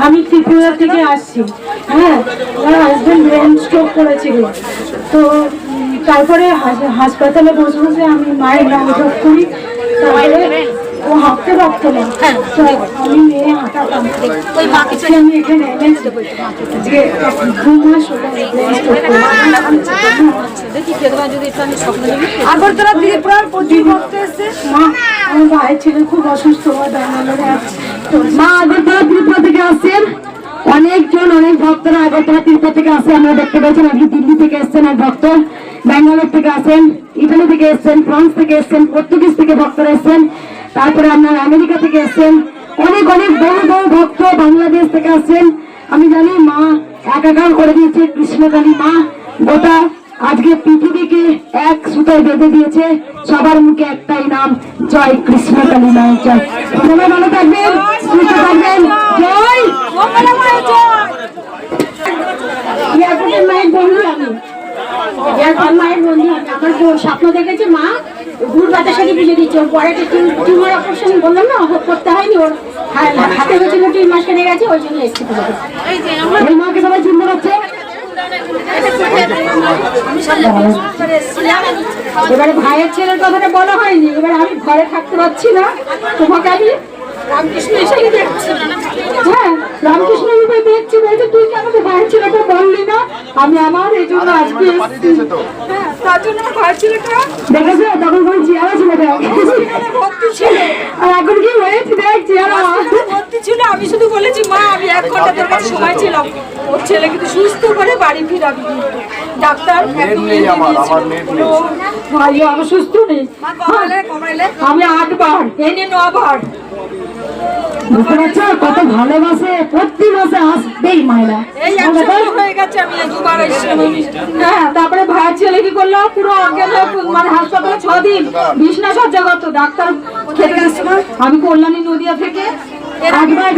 আমি ত্রিপুরা থেকে আসছি। হ্যাঁ, আমার হাজবেন্ড ব্রেন স্ট্রোক করেছিল, তো তারপরে হাসপাতালে বসে বসে আমি মায়ের নাম জপ করি। তারপরে ও হাঁটতে পারতো না, আমি মেয়ে হাঁটাতাম। আমি এখানে এনেছি যে 2 মাস হলো ব্রেন স্ট্রোক আগরতলা ত্রিপুরার প্রচুর ভক্ত এসছে। মা, আমার ভাইয়ের ছেলে খুব অসুস্থ, ব্যাঙ্গালোরে আছে। মা আগরতলা ত্রিপুরা থেকে আসছেন অনেকজন, অনেক ভক্তরা আগরতলা ত্রিপুরা থেকে আসে। আমরা দেখতে পাচ্ছেন আজকে দিল্লি থেকে এসছেন এক ভক্ত, ব্যাঙ্গালোর থেকে আসেন, ইটালি থেকে এসছেন, ফ্রান্স থেকে এসছেন, পর্তুগিজ থেকে ভক্তরা এসছেন, তারপরে আপনার আমেরিকা থেকে এসছেন, অনেক অনেক বড় বড় ভক্ত বাংলাদেশ থেকে আসছেন। আমি জানি মা একাকার করে দিয়েছে কৃষ্ণকালী মা, গোটা আজকে পৃথিবীকে এক সুতায় বেঁধে দিয়েছে। সবার মুখে একটাই নাম, জয় কৃষ্ণকালী মায়ের জয়। সবাই ভালো থাকবেন, সুস্থ থাকবেন, জয় মায়ের জয়। এয়ারপোর্টের মায়ের বন্ধু আমি, এয়ারপোর্ট মায়ের বন্ধু আমি। আমার স্বপ্ন দেখেছে মা গুড় বাতাসাকে পুজো দিচ্ছে। ওর পরে টিউমার অপারেশন বললাম না, করতে হয়নি, ওর হাতে হয়েছিল 2 মাস কেটে গেছে, ওই জন্য এসেছি পুজো করতে। এই মাকে সবাই চিনতে পারছে। এবারে ভাইয়ের ছেলের কথাটা বলা হয়নি, এবার আমি ঘরে থাকতে পারছি না, তোমাকে আমি রামকৃষ্ণ হিসেবে দেখছি। হ্যাঁ, রামকৃষ্ণ হিসেবে দেখছি, বলছে তুই কেন তো ভাইয়ের ছেলেটা বললি না? আমি আমার এই জন্য আজকে এসেছি। হ্যাঁ, তার জন্য আমার ভাইয়ের ছেলেটা দেখেছো তখন কোন চেয়ারা ছিল, ভর্তি ছিল, আর এখন কি হয়েছে দেখ চেয়ারা ভর্তি ছিল। আমি শুধু বলেছি মা আমি 1 ঘন্টা তোর কাছে সময় ছিলাম, ওর ছেলে কিন্তু সুস্থ করে বাড়ি ফিরাবি। ডাক্তার ভাই আমার সুস্থ নেই, আমি 8 বার এনে 9 বার। বুঝতে পারছো কত ভালোবাসে, প্রতি মাসে আসবেই মায়েরা। এই হয়ে গেছে, আমি 2 বার এসেছিলাম। হ্যাঁ, তারপরে ভাইয়ের ছেলে কি করলো, পুরো অজ্ঞান হয়ে মানে হাসপাতালে 6 দিন বিছনা সজ্জা করতো, ডাক্তার খেতে গেছিল। আমি কল্যাণী নদিয়া থেকে একবার